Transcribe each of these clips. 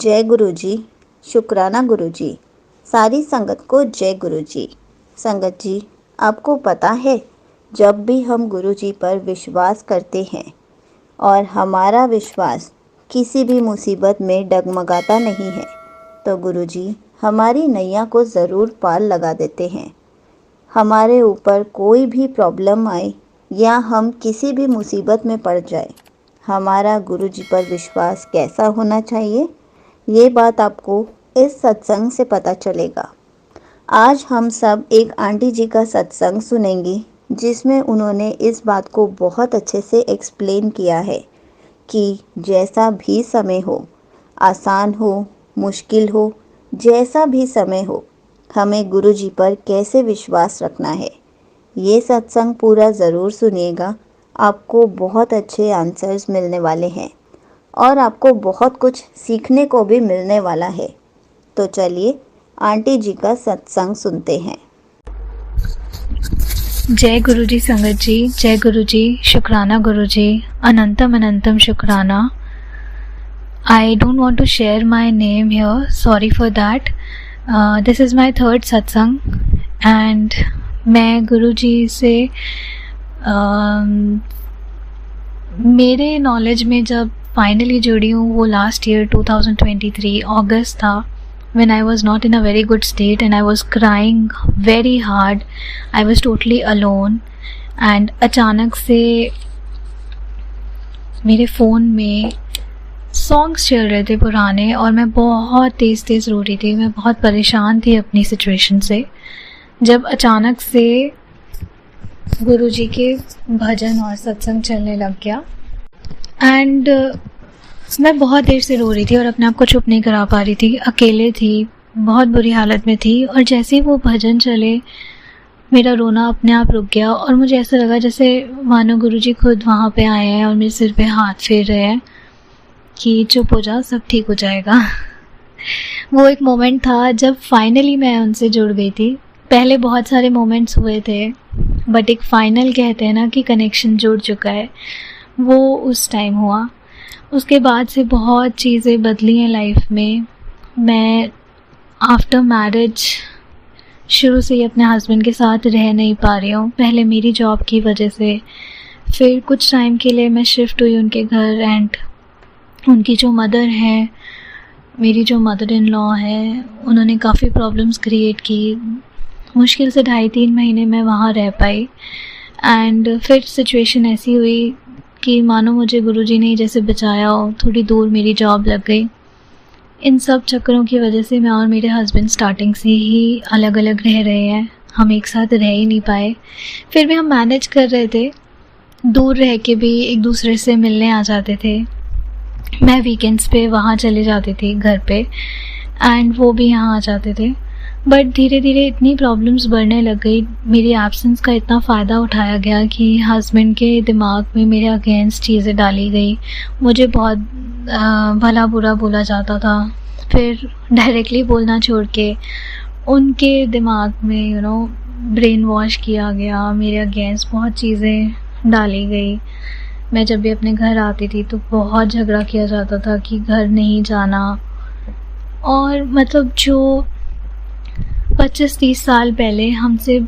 जय गुरु जी। शुक्राना गुरु जी। सारी संगत को जय गुरु जी। संगत जी, आपको पता है, जब भी हम गुरु जी पर विश्वास करते हैं और हमारा विश्वास किसी भी मुसीबत में डगमगाता नहीं है, तो गुरु जी हमारी नैया को ज़रूर पार लगा देते हैं। हमारे ऊपर कोई भी प्रॉब्लम आए या हम किसी भी मुसीबत में पड़ जाए, हमारा गुरु जी पर विश्वास कैसा होना चाहिए, ये बात आपको इस सत्संग से पता चलेगा। आज हम सब एक आंटी जी का सत्संग सुनेंगे, जिसमें उन्होंने इस बात को बहुत अच्छे से एक्सप्लेन किया है कि जैसा भी समय हो, आसान हो, मुश्किल हो, जैसा भी समय हो, हमें गुरु जी पर कैसे विश्वास रखना है। ये सत्संग पूरा ज़रूर सुनिएगा, आपको बहुत अच्छे आंसर्स मिलने वाले हैं और आपको बहुत कुछ सीखने को भी मिलने वाला है। तो चलिए आंटी जी का सत्संग सुनते हैं। जय गुरु जी संगत जी, जय गुरु जी। शुक्राना गुरु जी, अनंतम अनंतम शुक्राना। I don't want to share my name here, sorry for that. This is my third satsang and मैं गुरु जी से मेरे नॉलेज में जब फाइनली जुड़ी हूँ वो लास्ट ईयर 2023 अगस्त था, when I was not in a very good state and I was crying very hard. I was totally alone and अचानक से मेरे फ़ोन में सॉन्ग्स चल रहे थे पुराने और मैं बहुत तेज़ तेज़ रो रही थी। मैं बहुत परेशान थी अपनी सिचुएशन से, जब अचानक से गुरुजी के भजन और सत्संग चलने लग गया एंड मैं बहुत देर से रो रही थी और अपने आप को चुप नहीं करा पा रही थी। अकेले थी, बहुत बुरी हालत में थी और जैसे ही वो भजन चले मेरा रोना अपने आप रुक गया और मुझे ऐसा लगा जैसे मानो गुरुजी खुद वहाँ पे आए हैं और मेरे सिर पे हाथ फेर रहे हैं कि चुप हो जा, सब ठीक हो जाएगा। वो एक मोमेंट था जब फाइनली मैं उनसे जुड़ गई थी। पहले बहुत सारे मोमेंट्स हुए थे बट एक फाइनल कहते हैं ना कि कनेक्शन जुड़ चुका है, वो उस टाइम हुआ। उसके बाद से बहुत चीज़ें बदली हैं लाइफ में। मैं आफ्टर मैरिज शुरू से ही अपने हस्बैंड के साथ रह नहीं पा रही हूँ, पहले मेरी जॉब की वजह से। फिर कुछ टाइम के लिए मैं शिफ्ट हुई उनके घर एंड उनकी जो मदर है, मेरी जो मदर इन लॉ है, उन्होंने काफ़ी प्रॉब्लम्स क्रिएट की। मुश्किल से 2.5-3 महीने मैं वहाँ रह पाई एंड फिर सिचुएशन ऐसी हुई कि मानो मुझे गुरुजी ने जैसे बचाया हो। थोड़ी दूर मेरी जॉब लग गई। इन सब चक्करों की वजह से मैं और मेरे हस्बैंड स्टार्टिंग से ही अलग अलग रह रहे हैं, हम एक साथ रह ही नहीं पाए। फिर भी हम मैनेज कर रहे थे, दूर रह के भी एक दूसरे से मिलने आ जाते थे। मैं वीकेंड्स पे वहाँ चले जाती थी घर पे एंड वो भी यहाँ आ जाते थे। बट धीरे धीरे इतनी प्रॉब्लम्स बढ़ने लग गई, मेरी एब्सेंस का इतना फ़ायदा उठाया गया कि हस्बैंड के दिमाग में मेरे अगेंस्ट चीज़ें डाली गई। मुझे बहुत भला बुरा बोला जाता था। फिर डायरेक्टली बोलना छोड़ के उनके दिमाग में ब्रेन वॉश किया गया, मेरे अगेंस्ट बहुत चीज़ें डाली गई। मैं जब भी अपने घर आती थी तो बहुत झगड़ा किया जाता था कि घर नहीं जाना। और मतलब जो 25-30 साल पहले हमसे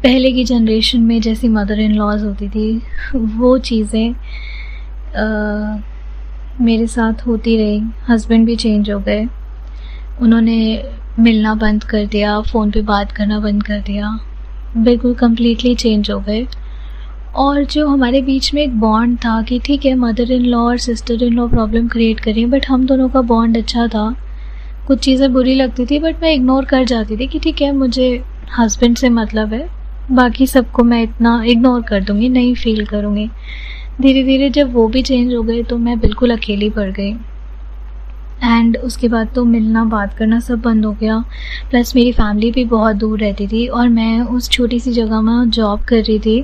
पहले की जनरेशन में जैसी मदर इन लॉज होती थी, वो चीज़ें मेरे साथ होती रही। हस्बैंड भी चेंज हो गए, उन्होंने मिलना बंद कर दिया, फ़ोन पे बात करना बंद कर दिया, बिल्कुल कम्प्लीटली चेंज हो गए। और जो हमारे बीच में एक बॉन्ड था कि ठीक है मदर इन लॉ और sister in law problem create करें, बट हम दोनों का बॉन्ड अच्छा था। कुछ चीज़ें बुरी लगती थी बट मैं इग्नोर कर जाती थी कि ठीक है मुझे हस्बैंड से मतलब है, बाकी सबको मैं इतना इग्नोर कर दूँगी, नहीं फील करूँगी। धीरे धीरे जब वो भी चेंज हो गए तो मैं बिल्कुल अकेली पड़ गई एंड उसके बाद तो मिलना बात करना सब बंद हो गया। प्लस मेरी फैमिली भी बहुत दूर रहती थी और मैं उस छोटी सी जगह में जॉब कर रही थी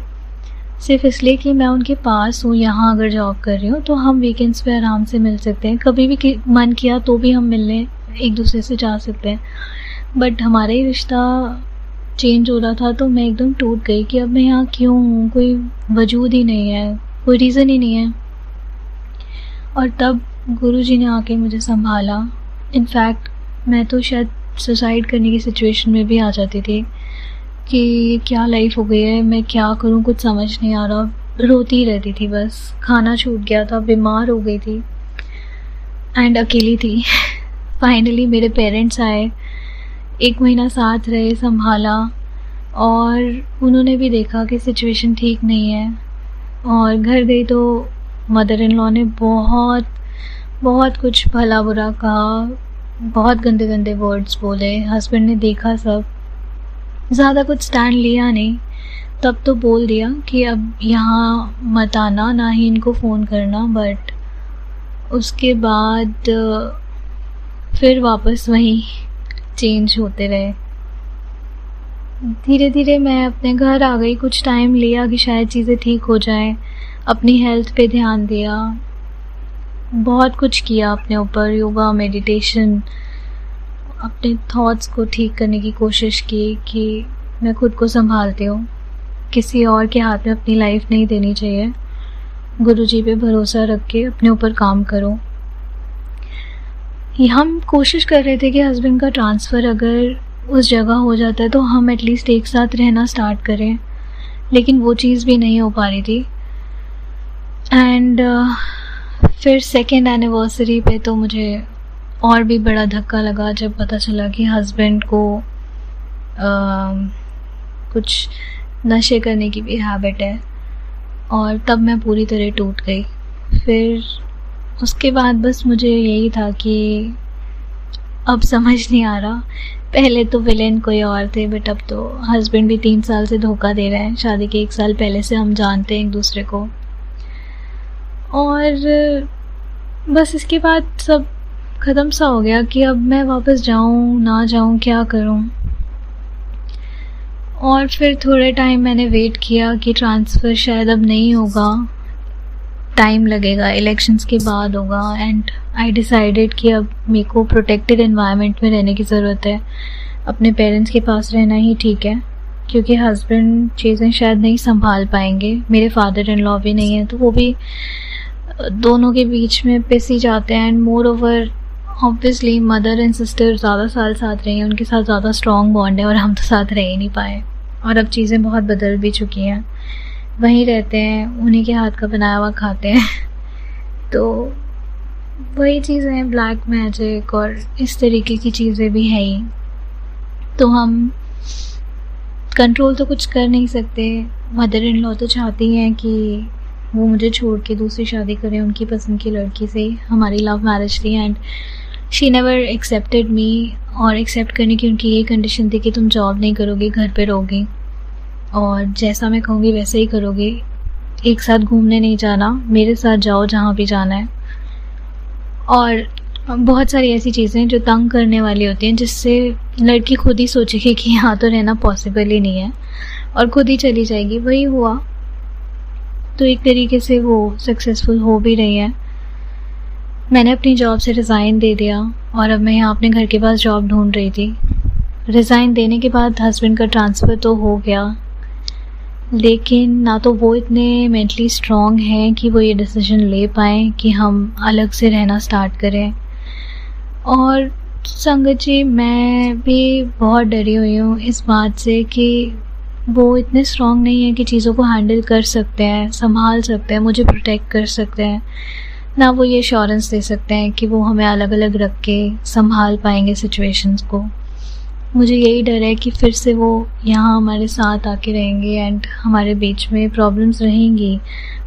सिर्फ इसलिए कि मैं उनके पास हूँ। यहाँ अगर जॉब कर रही हूँ तो हम वीकेंड्स पे आराम से मिल सकते हैं, कभी भी मन किया तो भी हम मिलने एक दूसरे से जा सकते हैं। बट हमारा ही रिश्ता चेंज हो रहा था तो मैं एकदम टूट गई कि अब मैं यहाँ क्यों हूँ, कोई वजूद ही नहीं है, कोई रीज़न ही नहीं है। और तब गुरुजी ने आके मुझे संभाला इनफैक्ट मैं तो शायद सुसाइड करने की सिचुएशन में भी आ जाती थी कि क्या लाइफ हो गई है, मैं क्या करूं, कुछ समझ नहीं आ रहा। रोती रहती थी, बस खाना छूट गया था, बीमार हो गई थी एंड अकेली थी। फाइनली मेरे पेरेंट्स आए, 1 महीना साथ रहे, संभाला, और उन्होंने भी देखा कि सिचुएशन ठीक नहीं है। और घर गई तो मदर इन लॉ ने बहुत बहुत कुछ भला बुरा कहा, बहुत गंदे गंदे वर्ड्स बोले। हस्बैंड ने देखा सब, ज़्यादा कुछ स्टैंड लिया नहीं। तब तो बोल दिया कि अब यहाँ मत आना, ना ही इनको फ़ोन करना। बट उसके बाद फिर वापस वहीं चेंज होते रहे। धीरे धीरे मैं अपने घर आ गई। कुछ टाइम लिया कि शायद चीज़ें ठीक हो जाएं। अपनी हेल्थ पे ध्यान दिया, बहुत कुछ किया अपने ऊपर, योगा, मेडिटेशन, अपने थॉट्स को ठीक करने की कोशिश की कि मैं खुद को संभालती हूँ, किसी और के हाथ में अपनी लाइफ नहीं देनी चाहिए। गुरुजी पे भरोसा रख के अपने ऊपर काम करो। हम कोशिश कर रहे थे कि हस्बैंड का ट्रांसफ़र अगर उस जगह हो जाता है तो हम एटलीस्ट एक साथ रहना स्टार्ट करें, लेकिन वो चीज़ भी नहीं हो पा रही थी। एंड फिर 2nd एनिवर्सरी पे तो मुझे और भी बड़ा धक्का लगा जब पता चला कि हस्बैंड को कुछ नशे करने की भी हैबिट है, और तब मैं पूरी तरह टूट गई। फिर उसके बाद बस मुझे यही था कि अब समझ नहीं आ रहा। पहले तो विलेन कोई और थे, बट अब तो हस्बैंड भी 3 साल से धोखा दे रहे हैं। शादी के 1 साल पहले से हम जानते हैं एक दूसरे को, और बस इसके बाद सब ख़त्म सा हो गया कि अब मैं वापस जाऊं ना जाऊं, क्या करूं। और फिर थोड़े टाइम मैंने वेट किया कि ट्रांसफ़र शायद अब नहीं होगा, टाइम लगेगा, इलेक्शंस के बाद होगा। एंड आई डिसाइडेड कि अब मेरे को प्रोटेक्टेड एनवायरनमेंट में रहने की ज़रूरत है। अपने पेरेंट्स के पास रहना ही ठीक है, क्योंकि हस्बैंड चीज़ें शायद नहीं संभाल पाएंगे। मेरे फादर इन लॉ भी नहीं है, तो वो भी दोनों के बीच में पिस ही जाते हैं। And more over obviously mother and sister ज़्यादा साल साथ रही हैं, उनके साथ ज़्यादा स्ट्रॉन्ग बॉन्ड है, और हम तो साथ रह ही नहीं पाए। और अब चीज़ें बहुत बदल भी चुकी हैं, वहीं रहते हैं, उन्हीं के हाथ का बनाया हुआ खाते हैं। तो वही चीज़ें हैं, ब्लैक मैजिक और इस तरीके की चीज़ें भी हैं ही। तो हम कंट्रोल तो कुछ कर नहीं सकते। मदर इन लॉ तो चाहती हैं कि वो मुझे छोड़ के दूसरी शादी करें उनकी पसंद की लड़की से। हमारी लव मैरिज थी एंड शी नेवर एक्सेप्टेड मी, और एक्सेप्ट करने की उनकी ये कंडीशन थी कि तुम जॉब नहीं करोगी, घर पे रहोगी, और जैसा मैं कहूँगी वैसे ही करोगे। एक साथ घूमने नहीं जाना, मेरे साथ जाओ जहाँ भी जाना है। और बहुत सारी ऐसी चीज़ें जो तंग करने वाली होती हैं, जिससे लड़की खुद ही सोचेगी कि यहाँ तो रहना पॉसिबल ही नहीं है, और खुद ही चली जाएगी। वही हुआ। तो एक तरीके से वो सक्सेसफुल हो भी रही है। मैंने अपनी जॉब से रिज़ाइन दे दिया, और अब मैं यहाँ अपने घर के पास जॉब ढूंढ रही थी। रिज़ाइन देने के बाद हस्बैंड का ट्रांसफ़र तो हो गया, लेकिन ना तो वो इतने मेंटली स्ट्रॉन्ग हैं कि वो ये डिसीजन ले पाएँ कि हम अलग से रहना स्टार्ट करें। और संगत जी, मैं भी बहुत डरी हुई हूँ इस बात से कि वो इतने स्ट्रॉन्ग नहीं है कि चीज़ों को हैंडल कर सकते हैं, संभाल सकते हैं, मुझे प्रोटेक्ट कर सकते हैं। ना वो ये एश्योरेंस दे सकते हैं कि वो हमें अलग अलग रख के संभाल पाएंगे सिचुएशंस को। मुझे यही डर है कि फिर से वो यहाँ हमारे साथ आके रहेंगे एंड हमारे बीच में प्रॉब्लम्स रहेंगी।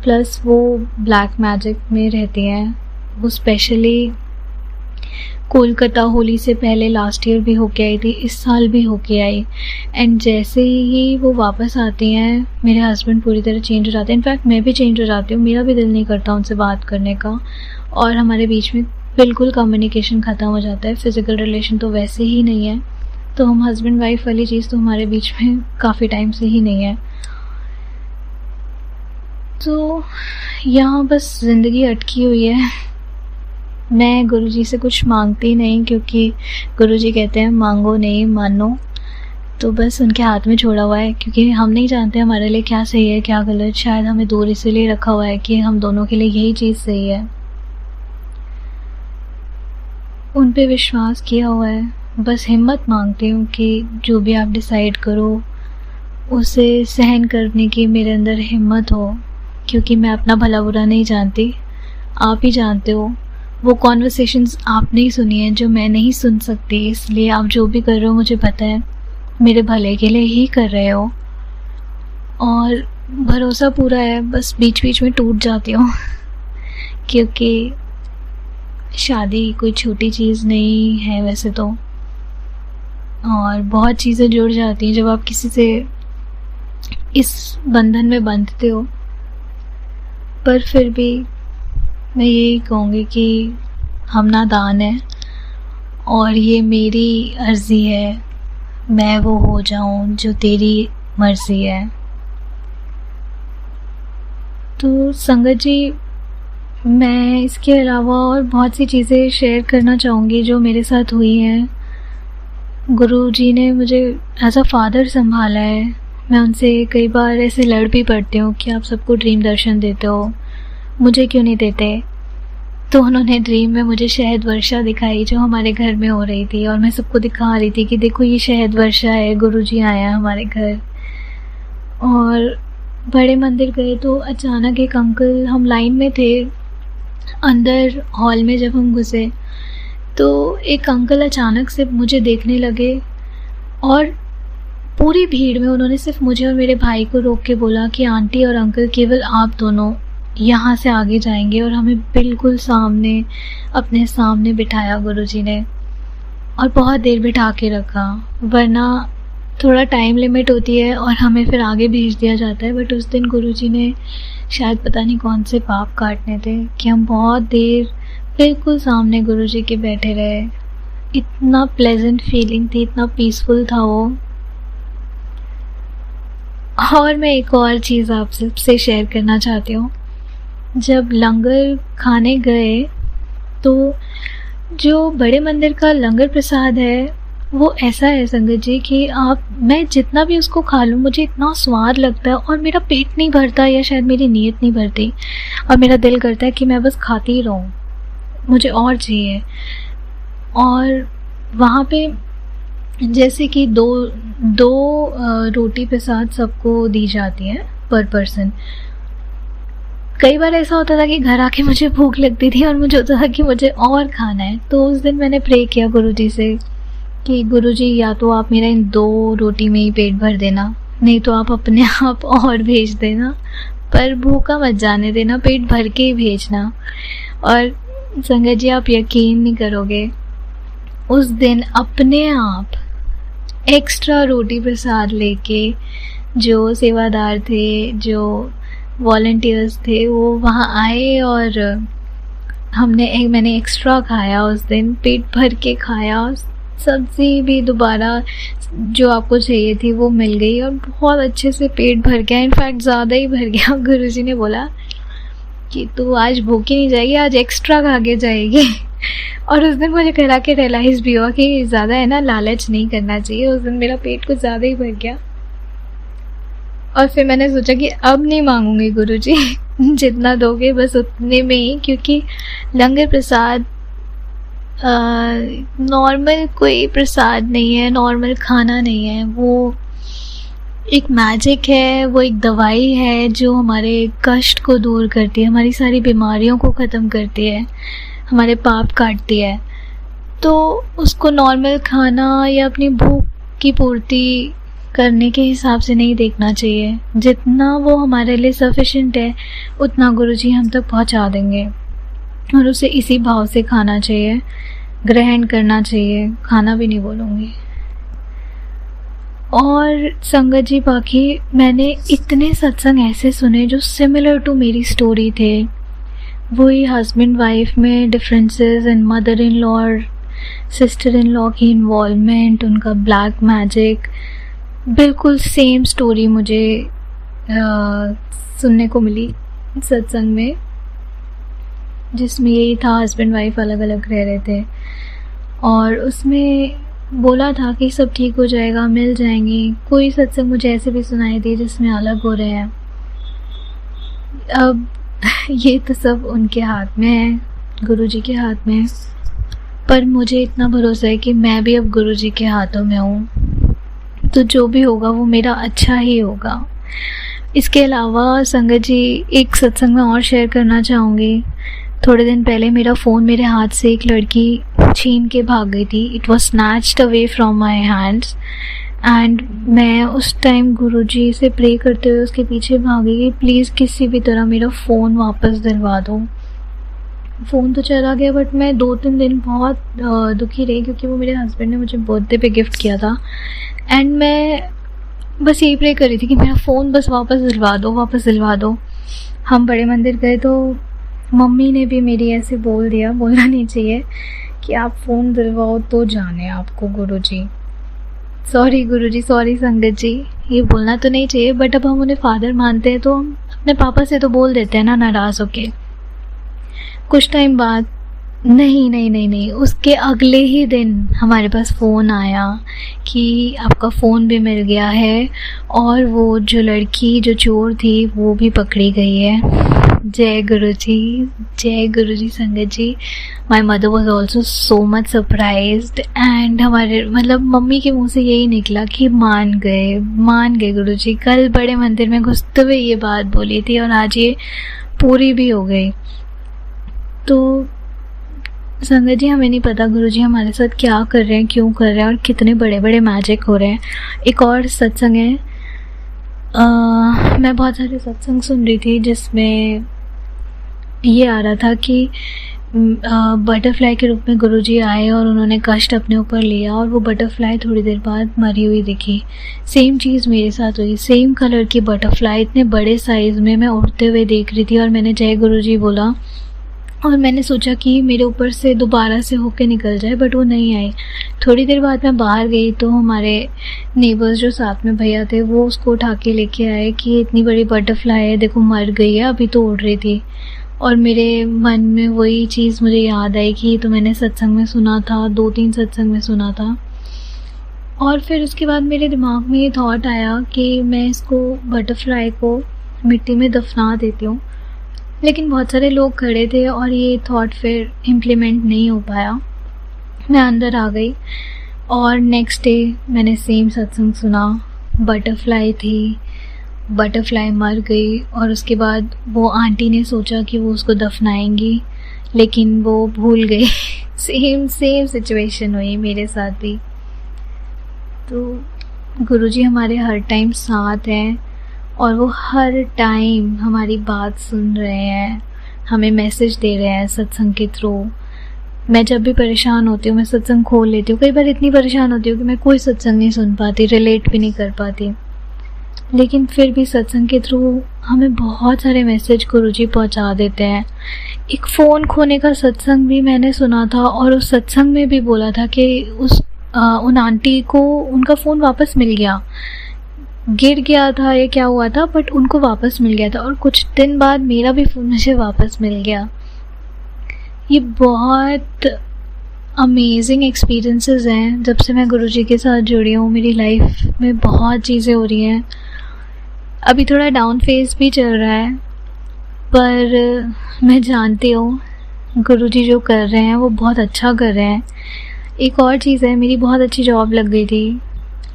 प्लस वो ब्लैक मैजिक में रहती हैं। वो स्पेशली कोलकाता होली से पहले लास्ट ईयर भी होके आई थी, इस साल भी होके आई। एंड जैसे ही वो वापस आती हैं, मेरे हस्बैंड पूरी तरह चेंज हो जाते हैं। इनफैक्ट मैं भी चेंज हो जाती हूँ, मेरा भी दिल नहीं करता उनसे बात करने का, और हमारे बीच में बिल्कुल कम्युनिकेशन ख़त्म हो जाता है। फ़िज़िकल रिलेशन तो वैसे ही नहीं है, तो हम हस्बैंड वाइफ वाली चीज़ तो हमारे बीच में काफ़ी टाइम से ही नहीं है। तो यहाँ बस ज़िंदगी अटकी हुई है। मैं गुरुजी से कुछ मांगती नहीं, क्योंकि गुरुजी कहते हैं मांगो नहीं मानो। तो बस उनके हाथ में छोड़ा हुआ है, क्योंकि हम नहीं जानते हमारे लिए क्या सही है क्या गलत। शायद हमें दूर इसीलिए रखा हुआ है कि हम दोनों के लिए यही चीज़ सही है। उन पे विश्वास किया हुआ है। बस हिम्मत मांगती हूँ कि जो भी आप डिसाइड करो उसे सहन करने की मेरे अंदर हिम्मत हो, क्योंकि मैं अपना भला बुरा नहीं जानती, आप ही जानते हो। वो कॉन्वर्सेशंस आपने ही सुनी है जो मैं नहीं सुन सकती, इसलिए आप जो भी कर रहे हो मुझे पता है मेरे भले के लिए ही कर रहे हो, और भरोसा पूरा है। बस बीच बीच में टूट जाती हूँ क्योंकि शादी कोई छोटी चीज़ नहीं है वैसे तो, और बहुत चीज़ें जुड़ जाती हैं जब आप किसी से इस बंधन में बंधते हो। पर फिर भी मैं यही कहूँगी कि हम नादान हैं और ये मेरी अर्ज़ी है, मैं वो हो जाऊँ जो तेरी मर्ज़ी है। तो संगत जी, मैं इसके अलावा और बहुत सी चीज़ें शेयर करना चाहूँगी जो मेरे साथ हुई हैं। गुरु जी ने मुझे एज अ फादर संभाला है। मैं उनसे कई बार ऐसे लड़ भी पड़ती हूँ कि आप सबको ड्रीम दर्शन देते हो, मुझे क्यों नहीं देते। तो उन्होंने ड्रीम में मुझे शहद वर्षा दिखाई जो हमारे घर में हो रही थी, और मैं सबको दिखा रही थी कि देखो ये शहद वर्षा है, गुरु जी आए हैं हमारे घर। और बड़े मंदिर गए तो अचानक एक अंकल, हम लाइन में थे अंदर हॉल में, जब हम घुसे तो एक अंकल अचानक से मुझे देखने लगे और पूरी भीड़ में उन्होंने सिर्फ मुझे और मेरे भाई को रोक के बोला कि आंटी और अंकल केवल आप दोनों यहाँ से आगे जाएंगे, और हमें बिल्कुल सामने, अपने सामने बिठाया गुरुजी ने, और बहुत देर बिठा के रखा, वरना थोड़ा टाइम लिमिट होती है और हमें फिर आगे भेज दिया जाता है। बट उस दिन गुरुजी ने शायद पता नहीं कौन से पाप काटने थे कि हम बहुत देर बिल्कुल सामने गुरुजी के बैठे रहे। इतना प्लेजेंट फीलिंग थी, इतना पीसफुल था वो। और मैं एक और चीज़ आप सबसे शेयर करना चाहती हूँ। जब लंगर खाने गए तो जो बड़े मंदिर का लंगर प्रसाद है वो ऐसा है संगत जी कि मैं जितना भी उसको खा लूँ मुझे इतना स्वाद लगता है और मेरा पेट नहीं भरता, या शायद मेरी नीयत नहीं भरती, और मेरा दिल करता है कि मैं बस खाती ही रहूँ, मुझे और चाहिए। और वहाँ पे जैसे कि दो रोटी प्रसाद सबको दी जाती है पर पर्सन। कई बार ऐसा होता था कि घर आके मुझे भूख लगती थी और मुझे होता था कि मुझे और खाना है। तो उस दिन मैंने प्रे किया गुरुजी से कि गुरुजी या तो आप मेरा इन 2 रोटी में ही पेट भर देना, नहीं तो आप अपने आप और भेज देना, पर भूखा मत जाने देना, पेट भर के ही भेजना। और संगत जी, आप यकीन नहीं करोगे, उस दिन अपने आप एक्स्ट्रा रोटी प्रसाद लेके जो सेवादार थे, जो वॉलंटियर्स थे, वो वहाँ आए और मैंने एक्स्ट्रा खाया उस दिन, पेट भर के खाया। सब्ज़ी भी दोबारा जो आपको चाहिए थी वो मिल गई और बहुत अच्छे से पेट भर गया, इनफैक्ट ज़्यादा ही भर गया। गुरुजी ने बोला कि तू आज भूखी नहीं जाएगी, आज एक्स्ट्रा खा के जाएगी। और उस दिन मुझे घर आके रियलाइज़ भी हुआ कि ज़्यादा है ना, लालच नहीं करना चाहिए। उस दिन मेरा पेट कुछ ज़्यादा ही भर गया और फिर मैंने सोचा कि अब नहीं मांगूंगी गुरुजी, जितना दोगे बस उतने में ही, क्योंकि लंगर प्रसाद नॉर्मल कोई प्रसाद नहीं है, नॉर्मल खाना नहीं है, वो एक मैजिक है, वो एक दवाई है जो हमारे कष्ट को दूर करती है, हमारी सारी बीमारियों को ख़त्म करती है, हमारे पाप काटती है। तो उसको नॉर्मल खाना या अपनी भूख की पूर्ति करने के हिसाब से नहीं देखना चाहिए। जितना वो हमारे लिए सफिशिएंट है उतना गुरुजी हम तक पहुंचा देंगे, और उसे इसी भाव से खाना चाहिए, ग्रहण करना चाहिए, खाना भी नहीं बोलूँगी। और संगत जी, बाकी मैंने इतने सत्संग ऐसे सुने जो सिमिलर टू मेरी स्टोरी थे। वही हस्बैंड वाइफ में differences and mother in law और सिस्टर इन लॉ की इन्वॉल्वमेंट, उनका ब्लैक मैजिक, बिल्कुल सेम स्टोरी मुझे सुनने को मिली सत्संग में, जिसमें यही था हस्बैंड वाइफ अलग अलग रह रहे थे और उसमें बोला था कि सब ठीक हो जाएगा, मिल जाएंगी। कोई सत्संग मुझे ऐसे भी सुनाई दी जिसमें अलग हो रहे हैं। अब ये तो सब उनके हाथ में है, गुरुजी के हाथ में है। पर मुझे इतना भरोसा है कि मैं भी अब गुरुजी के हाथों में हूँ, तो जो भी होगा वो मेरा अच्छा ही होगा। इसके अलावा संगत जी, एक सत्संग में और शेयर करना चाहूँगी। थोड़े दिन पहले मेरा फ़ोन मेरे हाथ से एक लड़की छीन के भाग गई थी। It was snatched away from my hands and मैं उस टाइम गुरुजी से प्रे करते हुए उसके पीछे भागी कि प्लीज़ किसी भी तरह मेरा फ़ोन वापस दिलवा दो। फ़ोन तो चला गया, बट मैं 2-3 दिन बहुत दुखी रही, क्योंकि वो मेरे हस्बैंड ने मुझे बर्थडे पे गिफ्ट किया था एंड मैं बस यही प्रे कर रही थी कि मेरा फ़ोन बस वापस दिलवा दो, वापस दिलवा दो। हम बड़े मंदिर गए तो मम्मी ने भी मेरी ऐसे बोल दिया, बोलना नहीं चाहिए, कि आप फ़ोन दिलवाओ तो जाने आपको गुरुजी। सॉरी गुरुजी, सॉरी संगत जी, ये बोलना तो नहीं चाहिए, बट अब हम उन्हें फादर मानते हैं तो हम अपने पापा से तो बोल देते हैं ना, नाराज़ होके। कुछ टाइम बाद नहीं, उसके अगले ही दिन हमारे पास फ़ोन आया कि आपका फ़ोन भी मिल गया है और वो जो लड़की जो चोर थी वो भी पकड़ी गई है। जय गुरुजी संगत जी। My mother was also so much surprised and हमारे मतलब मम्मी के मुंह से यही निकला कि मान गए गुरुजी। कल बड़े मंदिर में घुसते हुए ये बात बोली थी और आज ये पूरी भी हो गई। तो संगत जी, हमें नहीं पता गुरुजी हमारे साथ क्या कर रहे हैं, क्यों कर रहे हैं और कितने बड़े बड़े मैजिक हो रहे हैं। एक और सत्संग है, मैं बहुत सारे सत्संग सुन रही थी जिसमें ये आ रहा था कि बटरफ्लाई के रूप में गुरुजी आए और उन्होंने कष्ट अपने ऊपर लिया और वो बटरफ्लाई थोड़ी देर बाद मरी हुई दिखी। सेम चीज़ मेरे साथ हुई, सेम कलर की बटरफ्लाई इतने बड़े साइज़ में मैं उड़ते हुए देख रही थी और मैंने जय गुरुजी बोला और मैंने सोचा कि मेरे ऊपर से दोबारा से होके निकल जाए, बट वो नहीं आई। थोड़ी देर बाद मैं बाहर गई तो हमारे नेबर्स जो साथ में भैया थे वो उसको उठा के लेके आए कि इतनी बड़ी बटरफ्लाई है, देखो मर गई है, अभी तो उड़ रही थी। और मेरे मन में वही चीज़ मुझे याद आई कि तो मैंने सत्संग में सुना था, 2-3 सत्संग में सुना था। और फिर उसके बाद मेरे दिमाग में ये थॉट आया कि मैं इसको बटरफ्लाई को मिट्टी में दफना देती हूँ, लेकिन बहुत सारे लोग खड़े थे और ये थॉट फिर इम्प्लीमेंट नहीं हो पाया। मैं अंदर आ गई और नेक्स्ट डे मैंने सेम सत्संग सुना, बटरफ्लाई थी, बटरफ्लाई मर गई और उसके बाद वो आंटी ने सोचा कि वो उसको दफनाएंगी, लेकिन वो भूल गई। सेम सिचुएशन हुई मेरे साथ भी। तो गुरुजी हमारे हर टाइम साथ हैं और वो हर टाइम हमारी बात सुन रहे हैं, हमें मैसेज दे रहे हैं सत्संग के थ्रू। मैं जब भी परेशान होती हूँ मैं सत्संग खोल लेती हूँ। कई बार इतनी परेशान होती हूँ कि मैं कोई सत्संग नहीं सुन पाती, रिलेट भी नहीं कर पाती, लेकिन फिर भी सत्संग के थ्रू हमें बहुत सारे मैसेज गुरुजी पहुँचा देते हैं। एक फ़ोन खोने का सत्संग भी मैंने सुना था और उस सत्संग में भी बोला था कि उन आंटी को उनका फ़ोन वापस मिल गया, गिर गया था या क्या हुआ था, बट उनको वापस मिल गया था और कुछ दिन बाद मेरा भी फ़ोन मुझे वापस मिल गया। ये बहुत अमेजिंग एक्सपीरियंसेस हैं जब से मैं गुरुजी के साथ जुड़ी हूँ। मेरी लाइफ में बहुत चीज़ें हो रही हैं, अभी थोड़ा डाउन फेज भी चल रहा है, पर मैं जानती हूँ गुरुजी जो कर रहे हैं वो बहुत अच्छा कर रहे हैं। एक और चीज़ है, मेरी बहुत अच्छी जॉब लग गई थी,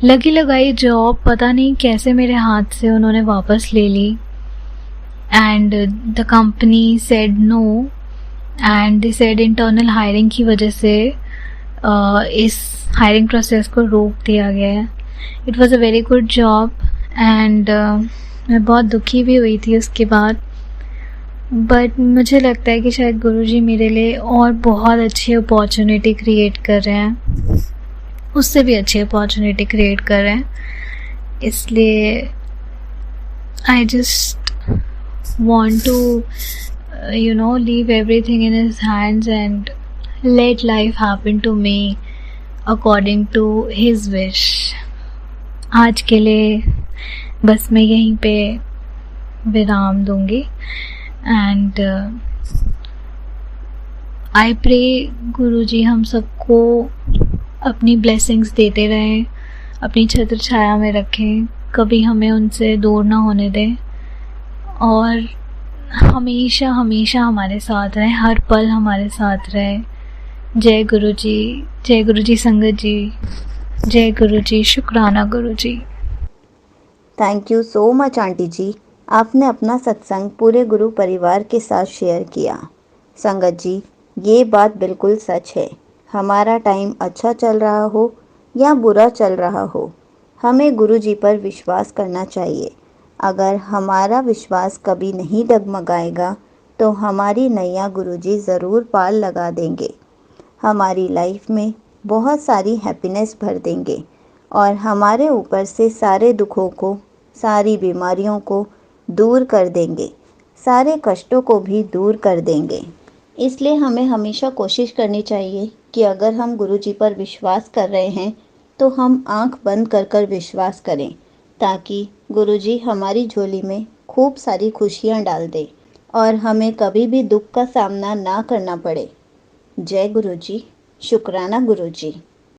लगी लगाई जॉब पता नहीं कैसे मेरे हाथ से उन्होंने वापस ले ली and the company said no and they said internal hiring की वजह से इस हायरिंग प्रोसेस को रोक दिया गया है। It was a very good job and मैं बहुत दुखी भी हुई थी उसके बाद, बट मुझे लगता है कि शायद गुरुजी मेरे लिए और बहुत अच्छी अपॉर्चुनिटी क्रिएट कर रहे हैं, उससे भी अच्छी अपॉर्चुनिटी क्रिएट कर रहे हैं। इसलिए I just want to leave everything in his hands and let life happen to me according to his wish. आज के लिए बस मैं यहीं पे विराम दूंगी एंड आई प्रे गुरुजी हम सबको अपनी ब्लेसिंग्स देते रहें, अपनी छत्र छाया में रखें, कभी हमें उनसे दूर ना होने दें और हमेशा हमेशा हमारे साथ रहें, हर पल हमारे साथ रहे। जय गुरु जी संगत जी, जय गुरु जी, शुक्राना Guru ji. Thank you so much aunty ji, आपने अपना सत्संग पूरे गुरु परिवार के साथ शेयर किया। संगत जी, ये बात बिल्कुल सच है। हमारा टाइम अच्छा चल रहा हो या बुरा चल रहा हो, हमें गुरु जी पर विश्वास करना चाहिए। अगर हमारा विश्वास कभी नहीं डगमगाएगा तो हमारी नैया गुरु जी ज़रूर पार लगा देंगे, हमारी लाइफ में बहुत सारी हैप्पीनेस भर देंगे और हमारे ऊपर से सारे दुखों को, सारी बीमारियों को दूर कर देंगे, सारे कष्टों को भी दूर कर देंगे। इसलिए हमें हमेशा कोशिश करनी चाहिए कि अगर हम गुरु जी पर विश्वास कर रहे हैं तो हम आंख बंद कर कर विश्वास करें, ताकि गुरु जी हमारी झोली में खूब सारी खुशियाँ डाल दें और हमें कभी भी दुख का सामना ना करना पड़े। जय गुरु जी, शुक्राना गुरु जी।